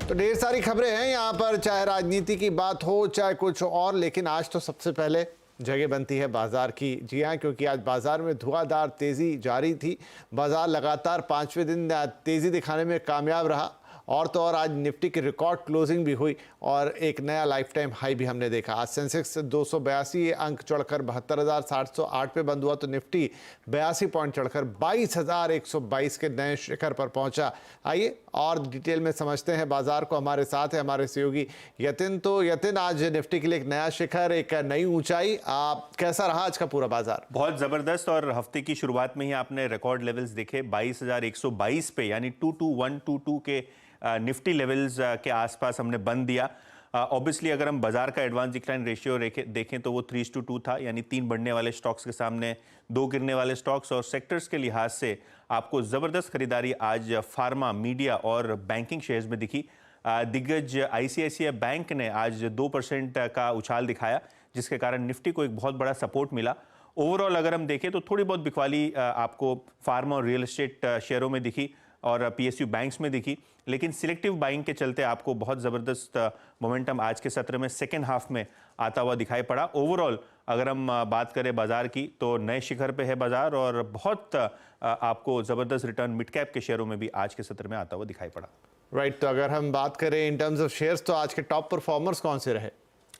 तो ढेर सारी खबरें हैं यहाँ पर, चाहे राजनीति की बात हो चाहे कुछ और, लेकिन आज तो सबसे पहले जगह बनती है बाजार की। जी हाँ, क्योंकि आज बाजार में धुआंधार तेजी जारी थी। बाजार लगातार पांचवें दिन तेजी दिखाने में कामयाब रहा और तो और आज निफ्टी की रिकॉर्ड क्लोजिंग भी हुई और एक नया लाइफ टाइम हाई भी हमने देखा। आज सेंसेक्स 282 अंक चढ़कर 72,708 पे बंद हुआ, तो निफ्टी 82 पॉइंट चढ़कर 22,122 के नए शिखर पर पहुंचा। आइए और डिटेल में समझते हैं बाजार को। हमारे साथ है हमारे सहयोगी यतिन। तो यतिन, आज निफ्टी के लिए एक नया शिखर, एक नई ऊंचाई, कैसा रहा आज का पूरा बाजार? बहुत जबरदस्त, और हफ्ते की शुरुआत में ही आपने रिकॉर्ड लेवल्स देखे 22,122 पे, यानी 22122 के निफ्टी लेवल्स के आसपास हमने बंद दिया। ऑब्वियसली अगर हम बाजार का एडवांस डिक्लाइन रेशियो देखें तो वो 3:2 था, यानी 3 बढ़ने वाले स्टॉक्स के सामने 2 गिरने वाले स्टॉक्स। और सेक्टर्स के लिहाज से आपको ज़बरदस्त खरीदारी आज फार्मा, मीडिया और बैंकिंग शेयर्स में दिखी। दिग्गज आईसीआईसीआई बैंक ने आज 2% का उछाल दिखाया, जिसके कारण निफ्टी को एक बहुत बड़ा सपोर्ट मिला। ओवरऑल अगर हम देखें तो थोड़ी बहुत बिकवाली आपको फार्मा और रियल एस्टेट शेयरों में दिखी और पीएसयू बैंक्स में दिखी, लेकिन सिलेक्टिव बाइंग के चलते आपको बहुत ज़बरदस्त मोमेंटम आज के सत्र में सेकेंड हाफ में आता हुआ दिखाई पड़ा। ओवरऑल अगर हम बात करें बाजार की तो नए शिखर पे है बाजार और बहुत आपको ज़बरदस्त रिटर्न मिड कैप के शेयरों में भी आज के सत्र में आता हुआ दिखाई पड़ा। राइट, तो अगर हम बात करें इन टर्म्स ऑफ शेयर्स, तो आज के टॉप परफॉर्मर्स कौन से रहे?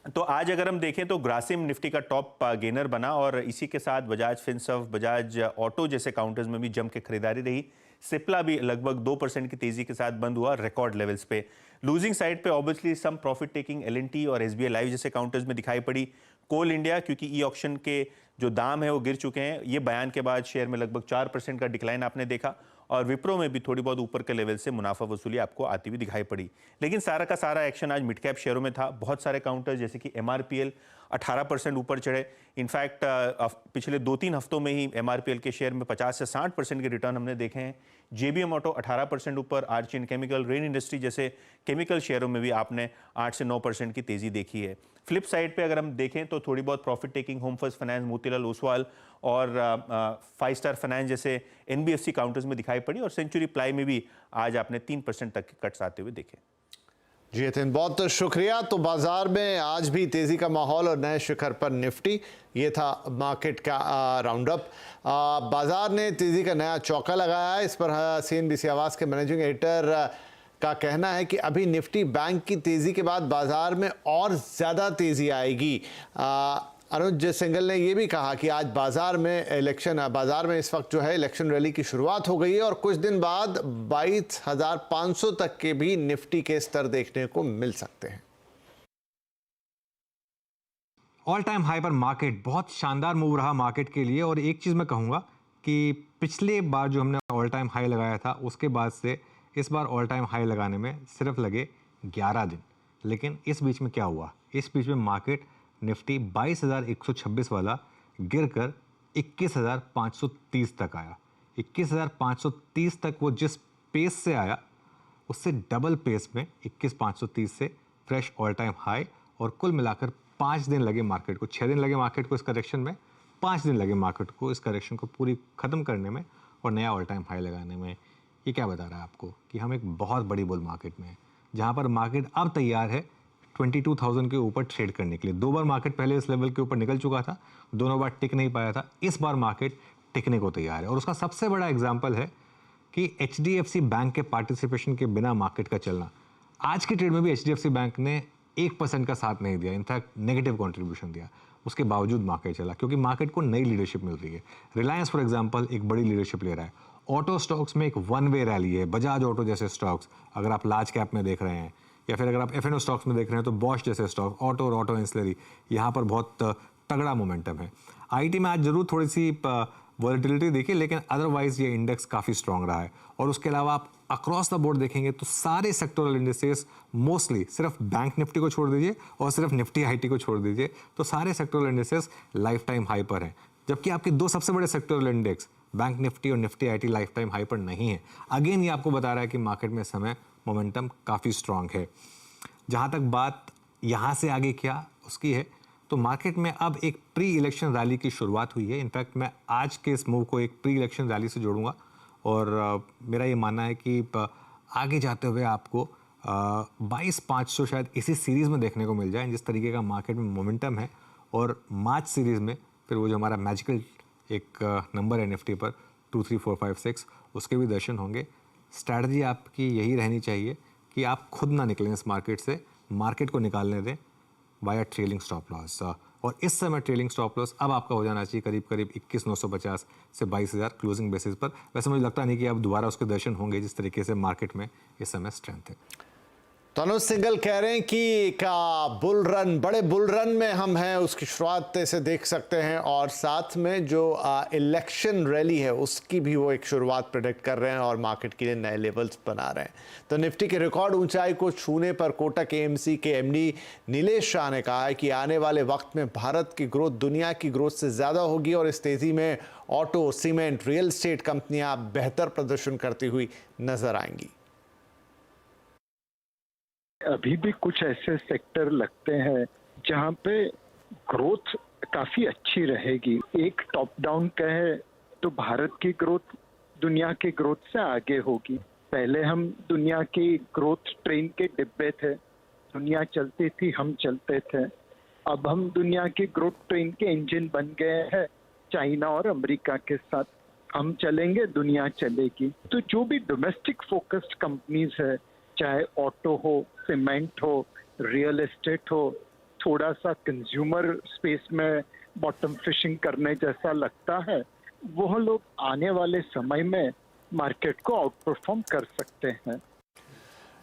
तो आज अगर हम देखें तो ग्रासिम निफ्टी का टॉप गेनर बना और इसी के साथ बजाज फिनसर्व, बजाज ऑटो जैसे काउंटर्स में भी जम के खरीदारी रही। सिप्ला भी लगभग 2% की तेजी के साथ बंद हुआ रिकॉर्ड लेवल्स पे। लूजिंग साइड पे obviously some profit taking L and T और एसबीआई लाइफ जैसे काउंटर्स में दिखाई पड़ी। कोल इंडिया, क्योंकि ई ऑक्शन के जो दाम है वो गिर चुके हैं, ये बयान के बाद शेयर में लगभग 4% का डिक्लाइन आपने देखा। और विप्रो में भी थोड़ी बहुत ऊपर के लेवल से मुनाफा वसूली आपको आती हुई दिखाई पड़ी। लेकिन सारा का सारा एक्शन आज मिड कैप शेयरों में था। बहुत सारे काउंटर्स जैसे कि एमआरपीएल 18% ऊपर चढ़े। इनफैक्ट पिछले 2-3 हफ्तों में ही एमआरपीएल के शेयर में 50 से 60% के रिटर्न हमने देखे हैं। जेबीएम ऑटो 18% ऊपर, आर्चिन केमिकल, रेन इंडस्ट्री जैसे केमिकल शेयरों में भी आपने 8 से 9% की तेजी देखी है। फ्लिप साइड पे अगर हम देखें तो थोड़ी बहुत profit taking home first finance, Motilal Oswal और 5 स्टार फाइनेंस जैसे एनबीएफसी काउंटर्स में दिखाई पड़ी। और सेंचुरी प्लाई में भी आज आपने 3% तक के कट्स आते हुए देखे। जी यतिन, बहुत शुक्रिया। तो बाजार में आज भी तेजी का माहौल और नए शिखर पर निफ्टी, ये था मार्केट का राउंड अप। बाजार ने तेजी का नया चौका लगाया है। इस पर सीएनबीसी आवाज़ के मैनेजिंग एडिटर का कहना है कि अभी निफ्टी बैंक की तेजी के बाद बाजार में और ज़्यादा तेजी आएगी। अनुज सिंघल ने यह भी कहा कि आज बाजार में इस वक्त जो है इलेक्शन रैली की शुरुआत हो गई है और कुछ दिन बाद 22,500 तक के भी निफ्टी के स्तर देखने को मिल सकते हैं। ऑल टाइम हाई पर मार्केट, बहुत शानदार मूव रहा मार्केट के लिए। और एक चीज़ मैं कहूँगा कि पिछले बार जो हमने ऑल टाइम हाई लगाया था उसके बाद से इस बार ऑल टाइम हाई लगाने में सिर्फ लगे 11 दिन। लेकिन इस बीच में क्या हुआ? इस बीच में मार्केट निफ्टी 22,126 वाला गिरकर 21,530 तक आया। 21,530 तक वो जिस पेस से आया उससे डबल पेस में 21,530 से फ्रेश ऑल टाइम हाई। और कुल मिलाकर 5 दिन लगे मार्केट को, 6 दिन लगे मार्केट को इस करेक्शन में, 5 दिन लगे मार्केट को इस करेक्शन को पूरी ख़त्म करने में और नया ऑल टाइम हाई लगाने में। ये क्या बता रहा है आपको कि हम एक बहुत बड़ी बुल मार्केट में हैं, जहाँ पर मार्केट अब तैयार है 22,000 के ऊपर ट्रेड करने के लिए। 2 बार मार्केट पहले इस लेवल के ऊपर निकल चुका था, दोनों बार टिक नहीं पाया था। इस बार मार्केट टिकने को तैयार है और उसका सबसे बड़ा एग्जांपल है कि एचडीएफसी बैंक के पार्टिसिपेशन के बिना मार्केट का चलना। आज के ट्रेड में भी एचडीएफसी बैंक ने 1% का साथ नहीं दिया, इनफैक्ट नेगेटिव कॉन्ट्रीब्यूशन दिया। उसके बावजूद मार्केट चला क्योंकि मार्केट को नई लीडरशिप मिल रही है। रिलायंस फॉर एग्जाम्पल एक बड़ी लीडरशिप ले रहा है। ऑटो स्टॉक्स में एक वन वे रैली है। बजाज ऑटो जैसे स्टॉक्स अगर आप लार्ज कैप में देख रहे हैं या फिर अगर आप एफएनओ स्टॉक्स में देख रहे हैं तो बॉश जैसे स्टॉक, ऑटो और ऑटो एंसिलरी, यहाँ पर बहुत तगड़ा मोमेंटम है। आईटी में आज जरूर थोड़ी सी वॉलेटिलिटी देखी, लेकिन अदरवाइज ये इंडेक्स काफ़ी स्ट्रांग रहा है। और उसके अलावा आप अक्रॉस द बोर्ड देखेंगे तो सारे सेक्टोरल इंडेक्सेस मोस्टली, सिर्फ बैंक निफ्टी को छोड़ दीजिए और सिर्फ निफ्टी आईटी को छोड़ दीजिए, तो सारे sectoral indexes life time high पर हैं। जबकि आपके 2 सबसे बड़े सेक्टोरल इंडेक्स बैंक निफ्टी और Nifty IT life time high पर नहीं है। अगेन ये आपको बता रहा है कि मार्केट में समय मोमेंटम काफ़ी स्ट्रांग है। जहाँ तक बात यहाँ से आगे क्या उसकी है, तो मार्केट में अब एक प्री इलेक्शन रैली की शुरुआत हुई है। इनफैक्ट मैं आज के इस मूव को एक प्री इलेक्शन रैली से जोड़ूंगा और मेरा ये मानना है कि आगे जाते हुए आपको 22,500 शायद इसी सीरीज़ में देखने को मिल जाए, जिस तरीके का मार्केट में मोमेंटम है। और मार्च सीरीज़ में फिर वो जो हमारा मैजिकल एक नंबर है निफ्टी पर 2, 3, 4, 5, 6, उसके भी दर्शन होंगे। स्ट्रैटेजी आपकी यही रहनी चाहिए कि आप खुद ना निकलें इस मार्केट से, मार्केट को निकालने दें वाया ट्रेलिंग स्टॉप लॉस। और इस समय ट्रेलिंग स्टॉप लॉस अब आपका हो जाना चाहिए करीब करीब 21,950 से 22,000 क्लोजिंग बेसिस पर। वैसे मुझे लगता नहीं कि अब दोबारा उसके दर्शन होंगे जिस तरीके से मार्केट में इस समय स्ट्रेंथ है। तो अनुज सिंघल कह रहे हैं कि का बुल रन, बड़े बुल रन में हम हैं, उसकी शुरुआत से देख सकते हैं, और साथ में जो इलेक्शन रैली है उसकी भी वो एक शुरुआत प्रेडिक्ट कर रहे हैं और मार्केट के लिए नए लेवल्स बना रहे हैं। तो निफ्टी के रिकॉर्ड ऊंचाई को छूने पर कोटक एएमसी के एमडी नीलेश शाह ने कहा है कि आने वाले वक्त में भारत की ग्रोथ दुनिया की ग्रोथ से ज़्यादा होगी और इस तेज़ी में ऑटो, सीमेंट, रियल एस्टेट कंपनियां बेहतर प्रदर्शन करती हुई नजर आएंगी। अभी भी कुछ ऐसे सेक्टर लगते हैं जहां पे ग्रोथ काफी अच्छी रहेगी। एक टॉप डाउन कहे तो भारत की ग्रोथ दुनिया की ग्रोथ से आगे होगी। पहले हम दुनिया की ग्रोथ ट्रेन के डिब्बे थे, दुनिया चलती थी, हम चलते थे। अब हम दुनिया की ग्रोथ ट्रेन के इंजन बन गए हैं। चाइना और अमेरिका के साथ हम चलेंगे, दुनिया चलेगी। तो जो भी डोमेस्टिक फोकस्ड कंपनीज है, चाहे ऑटो हो, सीमेंट हो, रियल एस्टेट हो, थोड़ा सा कंज्यूमर स्पेस में बॉटम फिशिंग करने जैसा लगता है, वो लोग आने वाले समय में मार्केट को आउट परफॉर्म कर सकते हैं।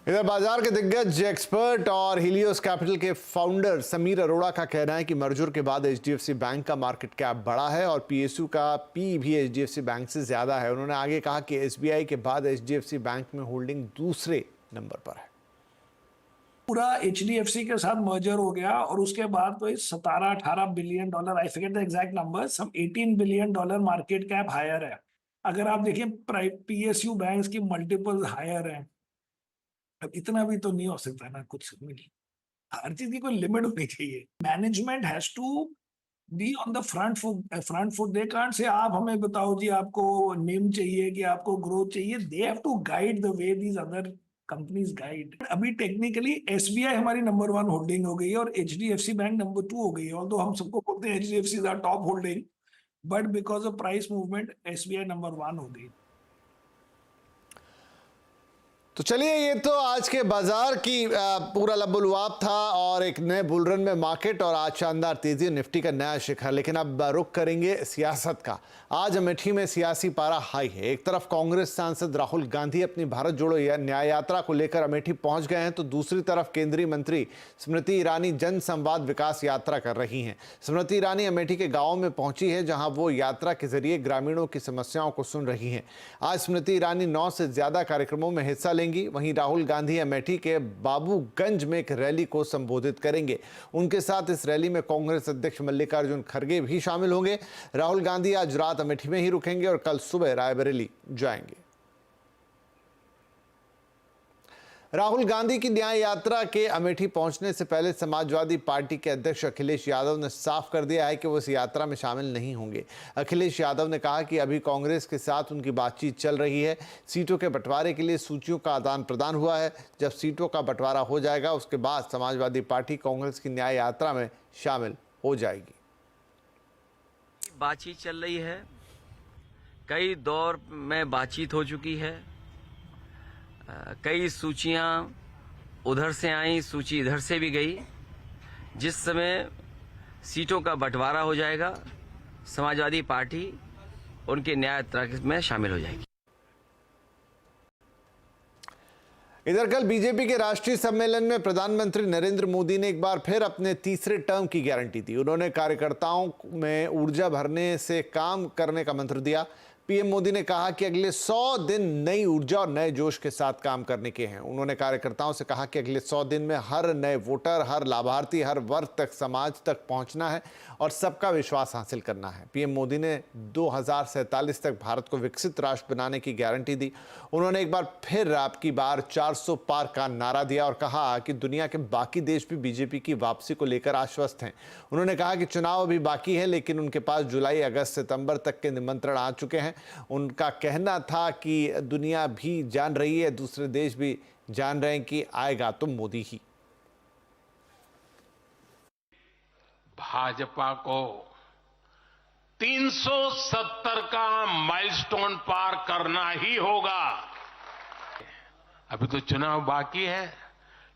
इधर बाजार के दिग्गज एक्सपर्ट और हीलियोस कैपिटल के फाउंडर समीर अरोड़ा का कहना है कि मर्जर के बाद एचडीएफसी बैंक का मार्केट कैप बढ़ा है और पीएसयू का पी भी एचडीएफसी बैंक से ज्यादा है। उन्होंने आगे कहा कि एसबीआई के बाद एचडीएफसी बैंक में होल्डिंग दूसरे नंबर पर है। पूरा एचडीएफसी के साथ मर्जर हो गया और उसके बाद तो 17-18 billion dollar, I forget the exact number, some 18 billion dollar market cap higher है। अगर आप देखिए पीएसयू बैंक्स की मल्टीपल हायर है। अब इतना भी तो नहीं हो सकता ना, कुछ हर चीज की कोई लिमिट होनी चाहिए। Management has to be on the front foot. They can't से आप हमें बताओ जी आपको निम चाहिए कि आपको ग्रोथ चाहिए। They have to guide the way these other companies guide. अभी टेक्निकली एसबीआई हमारी नंबर 1 होल्डिंग हो गई है और एचडीएफसी बैंक नंबर 2 हो गई है। ऑल्दो हम सबको बोलते हैं HDFC is our top holding, but because of price movement SBI number 1 हो गई। तो चलिए, ये तो आज के बाजार की पूरा लबुलुआब था और एक नए बुलरन में मार्केट और आज शानदार तेजी, निफ्टी का नया शिखर। लेकिन अब रुख करेंगे सियासत का। आज अमेठी में सियासी पारा हाई है। एक तरफ कांग्रेस सांसद राहुल गांधी अपनी भारत जोड़ो न्याय यात्रा को लेकर अमेठी पहुंच गए हैं, तो दूसरी तरफ केंद्रीय मंत्री स्मृति ईरानी जन संवाद विकास यात्रा कर रही हैं। स्मृति ईरानी अमेठी के गाँव में पहुंची है, जहां वो यात्रा के जरिए ग्रामीणों की समस्याओं को सुन रही हैं। आज स्मृति ईरानी 9 से ज्यादा कार्यक्रमों में हिस्सा लेंगी। वहीं राहुल गांधी अमेठी के बाबूगंज में एक रैली को संबोधित करेंगे। उनके साथ इस रैली में कांग्रेस अध्यक्ष मल्लिकार्जुन खड़गे भी शामिल होंगे। राहुल गांधी आज रात अमेठी में ही रुकेंगे और कल सुबह रायबरेली जाएंगे। राहुल गांधी की न्याय यात्रा के अमेठी पहुंचने से पहले समाजवादी पार्टी के अध्यक्ष अखिलेश यादव ने साफ कर दिया है कि वो इस यात्रा में शामिल नहीं होंगे। अखिलेश यादव ने कहा कि अभी कांग्रेस के साथ उनकी बातचीत चल रही है। सीटों के बंटवारे के लिए सूचियों का आदान प्रदान हुआ है। जब सीटों का बंटवारा हो जाएगा उसके बाद समाजवादी पार्टी कांग्रेस की न्याय यात्रा में शामिल हो जाएगी। बातचीत चल रही है, कई दौर में बातचीत हो चुकी है। कई सूचियां उधर से आई, सूची इधर से भी गई। जिस समय सीटों का बंटवारा हो जाएगा समाजवादी पार्टी उनके न्याय यात्रा में शामिल हो जाएगी। इधर कल बीजेपी के राष्ट्रीय सम्मेलन में प्रधानमंत्री नरेंद्र मोदी ने एक बार फिर अपने तीसरे टर्म की गारंटी दी। उन्होंने कार्यकर्ताओं में ऊर्जा भरने से काम करने का मंत्र दिया। पीएम मोदी ने कहा कि अगले 100 दिन नई ऊर्जा और नए जोश के साथ काम करने के हैं। उन्होंने कार्यकर्ताओं से कहा कि अगले 100 दिन में हर नए वोटर, हर लाभार्थी, हर वर्ग तक, समाज तक पहुंचना है और सबका विश्वास हासिल करना है। पीएम मोदी ने 2047 तक भारत को विकसित राष्ट्र बनाने की गारंटी दी। उन्होंने एक बार फिर आपकी बार 400 पार का नारा दिया और कहा कि दुनिया के बाकी देश भी बीजेपी की वापसी को लेकर आश्वस्त हैं। उन्होंने कहा कि चुनाव अभी बाकी है, लेकिन उनके पास जुलाई, अगस्त, सितंबर तक के निमंत्रण आ चुके हैं। उनका कहना था कि दुनिया भी जान रही है, दूसरे देश भी जान रहे हैं कि आएगा तो मोदी ही। भाजपा को 370 का माइलस्टोन पार करना ही होगा। अभी तो चुनाव बाकी है,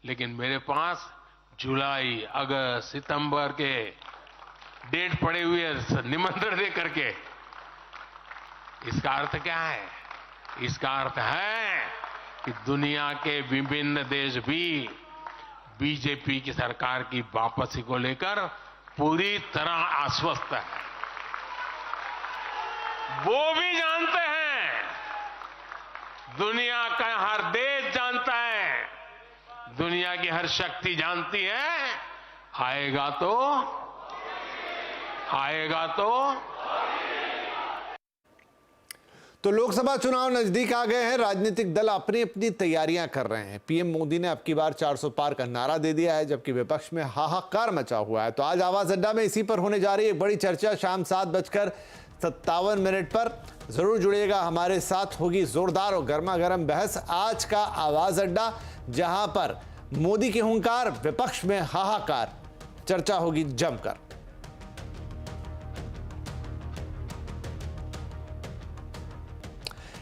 लेकिन मेरे पास जुलाई, अगस्त, सितंबर के डेट पड़े हुए निमंत्रण दे करके। इसका अर्थ क्या है? इसका अर्थ है कि दुनिया के विभिन्न देश भी बीजेपी की सरकार की वापसी को लेकर पूरी तरह आश्वस्त है। वो भी जानते हैं, दुनिया का हर देश जानता है, दुनिया की हर शक्ति जानती है, आएगा तो लोकसभा चुनाव नजदीक आ गए हैं। राजनीतिक दल अपनी अपनी तैयारियां कर रहे हैं। पीएम मोदी ने अब की बार 400 पार का नारा दे दिया है, जबकि विपक्ष में हाहाकार मचा हुआ है। तो आज आवाज अड्डा में इसी पर होने जा रही है बड़ी चर्चा। शाम 7:57 पर जरूर जुड़िएगा हमारे साथ। होगी जोरदार और गर्मा गर्म बहस। आज का आवाज अड्डा, जहां पर मोदी के हुंकार, विपक्ष में हाहाकार, चर्चा होगी जमकर।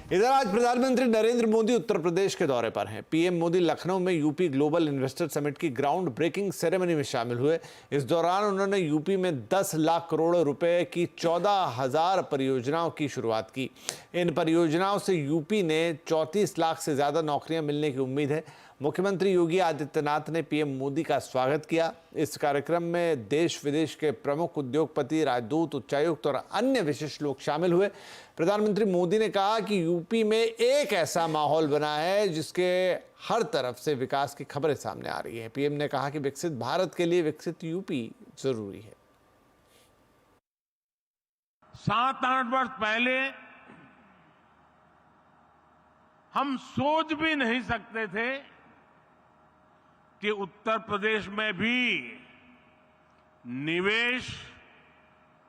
इधर आज प्रधानमंत्री नरेंद्र मोदी उत्तर प्रदेश के दौरे पर हैं। पीएम मोदी लखनऊ में यूपी ग्लोबल इन्वेस्टर समिट की ग्राउंड ब्रेकिंग सेरेमनी में शामिल हुए। इस दौरान उन्होंने यूपी में 10 लाख करोड़ रुपए की 14,000 परियोजनाओं की शुरुआत की। इन परियोजनाओं से यूपी ने 34 लाख से ज्यादा नौकरियां मिलने की उम्मीद है। मुख्यमंत्री योगी आदित्यनाथ ने पीएम मोदी का स्वागत किया। इस कार्यक्रम में देश विदेश के प्रमुख उद्योगपति, राजदूत, उच्चायुक्त और अन्य विशिष्ट लोग शामिल हुए। प्रधानमंत्री मोदी ने कहा कि यूपी में एक ऐसा माहौल बना है जिसके हर तरफ से विकास की खबरें सामने आ रही हैं। पीएम ने कहा कि विकसित भारत के लिए विकसित यूपी जरूरी है। 7-8 वर्ष पहले हम सोच भी नहीं सकते थे कि उत्तर प्रदेश में भी निवेश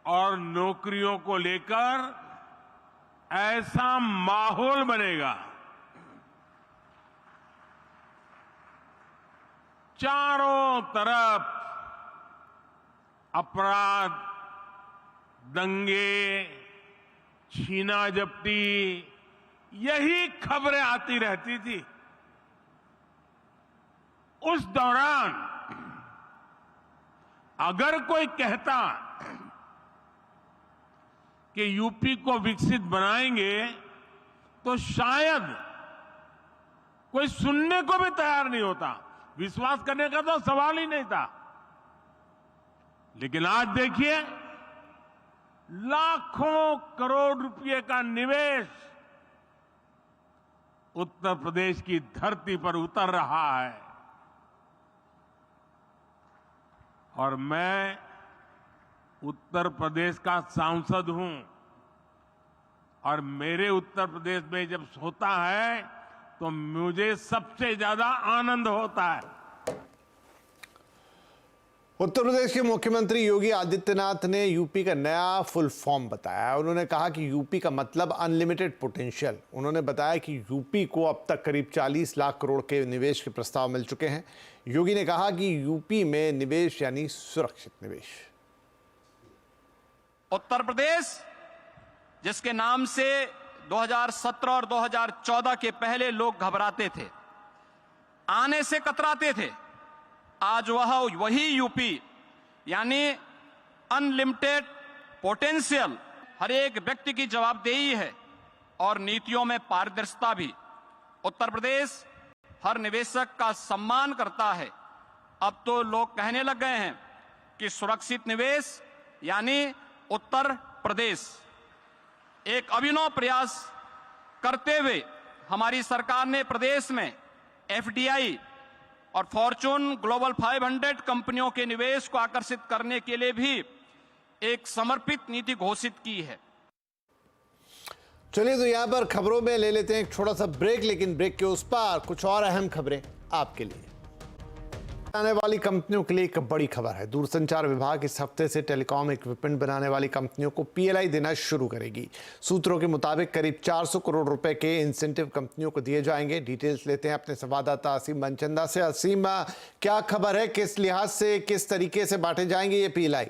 और नौकरियों को लेकर ऐसा माहौल बनेगा। चारों तरफ अपराध, दंगे, छीना झपटी, यही खबरें आती रहती थी। उस दौरान अगर कोई कहता कि यूपी को विकसित बनाएंगे तो शायद कोई सुनने को भी तैयार नहीं होता, विश्वास करने का तो सवाल ही नहीं था। लेकिन आज देखिए, लाखों करोड़ रुपए का निवेश उत्तर प्रदेश की धरती पर उतर रहा है। और मैं उत्तर प्रदेश का सांसद हूं, और मेरे उत्तर प्रदेश में जब होता है तो मुझे सबसे ज्यादा आनंद होता है। उत्तर प्रदेश के मुख्यमंत्री योगी आदित्यनाथ ने यूपी का नया फुल फॉर्म बताया। उन्होंने कहा कि यूपी का मतलब अनलिमिटेड पोटेंशियल। उन्होंने बताया कि यूपी को अब तक करीब 40 लाख करोड़ के निवेश के प्रस्ताव मिल चुके हैं। योगी ने कहा कि यूपी में निवेश यानी सुरक्षित निवेश। उत्तर प्रदेश जिसके नाम से 2017 और 2014 के पहले लोग घबराते थे, आने से कतराते थे, आज वही यूपी यानी अनलिमिटेड पोटेंशियल, हर एक व्यक्ति की जवाबदेही है और नीतियों में पारदर्शिता भी। उत्तर प्रदेश हर निवेशक का सम्मान करता है। अब तो लोग कहने लग गए हैं कि सुरक्षित निवेश यानी उत्तर प्रदेश। एक अभिनव प्रयास करते हुए हमारी सरकार ने प्रदेश में एफडीआई और फॉर्चून ग्लोबल 500 कंपनियों के निवेश को आकर्षित करने के लिए भी एक समर्पित नीति घोषित की है। चलिए, तो यहां पर खबरों में ले लेते हैं एक छोटा सा ब्रेक, लेकिन ब्रेक के उस पार कुछ और अहम खबरें आपके लिए। आने वाली कंपनियों के लिए एक बड़ी खबर है। दूरसंचार विभाग इस हफ्ते से टेलीकॉम इक्विपमेंट बनाने वाली कंपनियों को पीएलआई देना शुरू करेगी। सूत्रों के मुताबिक करीब 400 करोड़ रुपए के इंसेंटिव कंपनियों को दिए जाएंगे। डिटेल्स लेते हैं अपने संवाददाता असीम मनचंदा से। असीम, क्या खबर है, किस लिहाज से, किस तरीके से बांटे जाएंगे ये पीएलआई?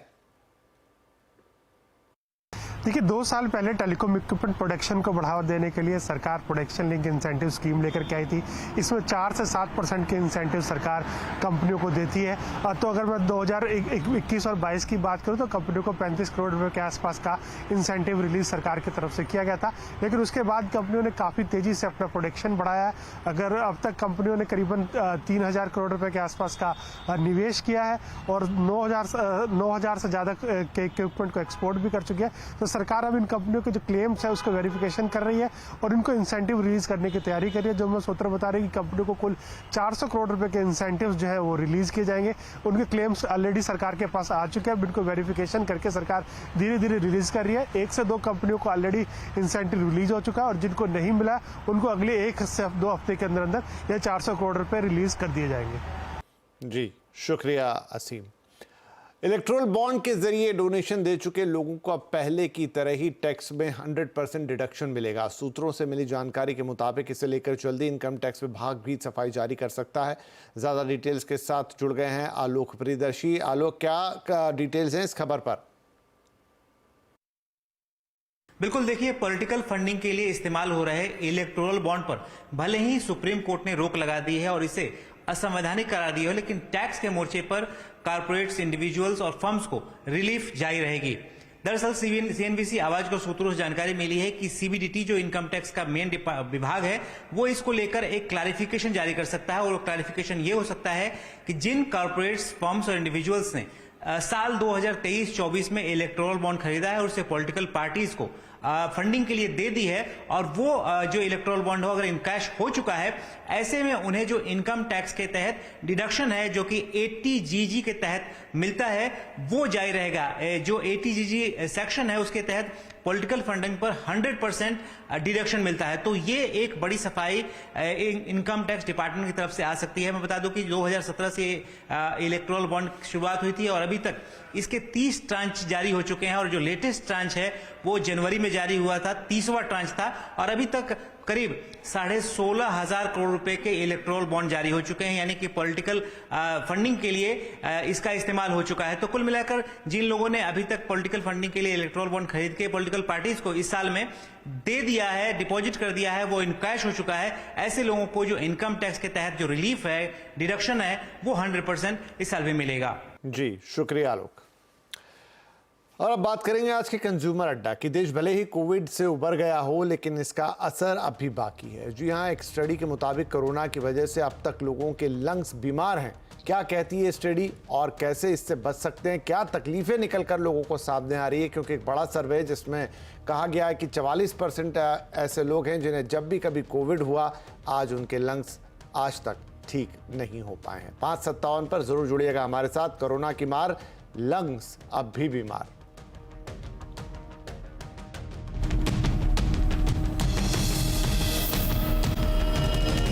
देखिए, 2 साल पहले टेलीकॉम इक्विपमेंट प्रोडक्शन को बढ़ावा देने के लिए सरकार प्रोडक्शन लिंक इंसेंटिव स्कीम लेकर के आई थी। इसमें 4 से 7% के इंसेंटिव सरकार कंपनियों को देती है। तो अगर मैं 2021 और 22 की बात करूं तो कंपनियों को 35 करोड़ रुपए के आसपास का इंसेंटिव रिलीज सरकार की तरफ से किया गया था। लेकिन उसके बाद कंपनियों ने काफ़ी तेजी से अपना प्रोडक्शन बढ़ाया। अगर अब तक कंपनियों ने करीबन 3000 करोड़ रुपए के आसपास का निवेश किया है और 9000 से ज़्यादा के इक्विपमेंट को एक्सपोर्ट भी कर चुकी है। तो सरकार अब इन कंपनियों के जो क्लेम्स है उसको वेरिफिकेशन कर रही है और इनको इंसेंटिव रिलीज करने की तैयारी कर रही है। जो मैं सूत्र बता रही है कि कंपनियों को कुल 400 करोड़ रुपए के इंसेंटिव्स जो है वो रिलीज किए जाएंगे। उनके क्लेम्स ऑलरेडी सरकार के पास आ चुके हैं। अब इनको वेरिफिकेशन करके सरकार धीरे धीरे रिलीज कर रही है। 1 से 2 कंपनियों को ऑलरेडी इंसेंटिव रिलीज हो चुका है और जिनको नहीं मिला उनको अगले 1 से 2 हफ्ते के अंदर अंदर ये 400 करोड़ रुपए रिलीज कर दिए जाएंगे। जी, शुक्रिया असीम। इलेक्ट्रोल बॉन्ड के जरिए डोनेशन दे चुके लोगों को अब पहले की तरह ही टैक्स में 100% डिडक्शन मिलेगा। सूत्रों से मिली जानकारी के मुताबिक इसे लेकर जल्दी इनकम टैक्स विभाग भी सफाई जारी कर सकता है। ज्यादा डिटेल्स के साथ जुड़ गए हैं आलोक प्रियदर्शी। आलोक, क्या डिटेल्स हैं इस खबर पर? बिल्कुल, देखिए, पॉलिटिकल फंडिंग के लिए इस्तेमाल हो रहे इलेक्टोरल बॉन्ड पर भले ही सुप्रीम कोर्ट ने रोक लगा दी है और इसे असंवैधानिक करार दिया है, लेकिन टैक्स के मोर्चे पर कारपोरेट्स, इंडिविजुअल्स और फर्म्स को रिलीफ जारी रहेगी। दरअसल सीएनबीसी आवाज को सूत्रों से जानकारी मिली है कि सीबीडीटी जो इनकम टैक्स का मेन विभाग है वो इसको लेकर एक क्लैरिफिकेशन जारी कर सकता है और क्लैरिफिकेशन ये हो सकता है कि जिन कारपोरेट्स, फर्म्स और इंडिविजुअल्स ने साल 2023-24 में इलेक्टोरल बॉन्ड खरीदा है और उसे पॉलिटिकल पार्टीज को फंडिंग के लिए दे दी है और वो जो इलेक्टोरल बॉन्ड हो अगर इनकैश हो चुका है, ऐसे में उन्हें जो इनकम टैक्स के तहत डिडक्शन है जो कि 80GG के तहत मिलता है वो जारी रहेगा। जो 80GG सेक्शन है उसके तहत पॉलिटिकल फंडिंग पर 100% डिडक्शन मिलता है। तो ये एक बड़ी सफाई इनकम टैक्स डिपार्टमेंट की तरफ से आ सकती है। मैं बता दूं कि 2017 से इलेक्टोरल बॉन्ड शुरुआत हुई थी और अभी तक इसके 30 ट्रांच जारी हो चुके हैं और जो लेटेस्ट ट्रांच है वो जनवरी में जारी हुआ था, 30वां ट्रांच था और अभी तक करीब 16,500 करोड़ रुपए के इलेक्टोरल बॉन्ड जारी हो चुके हैं, यानी कि पॉलिटिकल फंडिंग के लिए इसका इस्तेमाल हो चुका है। तो कुल मिलाकर जिन लोगों ने अभी तक पॉलिटिकल फंडिंग के लिए इलेक्टोरल बॉन्ड खरीद के पॉलिटिकल पार्टीज को इस साल में दे दिया है, डिपॉजिट कर दिया है, वो इनकैश हो चुका है, ऐसे लोगों को जो इनकम टैक्स के तहत जो रिलीफ है, डिडक्शन है, वो 100% इस साल भी मिलेगा। जी, शुक्रिया आलोक। और अब बात करेंगे आज के कंज्यूमर अड्डा की। देश भले ही कोविड से उबर गया हो लेकिन इसका असर अभी बाकी है। जी हाँ, एक स्टडी के मुताबिक कोरोना की वजह से अब तक लोगों के लंग्स बीमार हैं। क्या कहती है स्टडी और कैसे इससे बच सकते हैं, क्या तकलीफें निकल कर लोगों को सामने आ रही है? क्योंकि एक बड़ा सर्वे जिसमें कहा गया है कि 44% ऐसे लोग हैं जिन्हें जब भी कभी कोविड हुआ आज उनके लंग्स आज तक ठीक नहीं हो पाए हैं। 557 पर जरूर जुड़िएगा हमारे साथ। कोरोना की मार, लंग्स अब भी बीमार।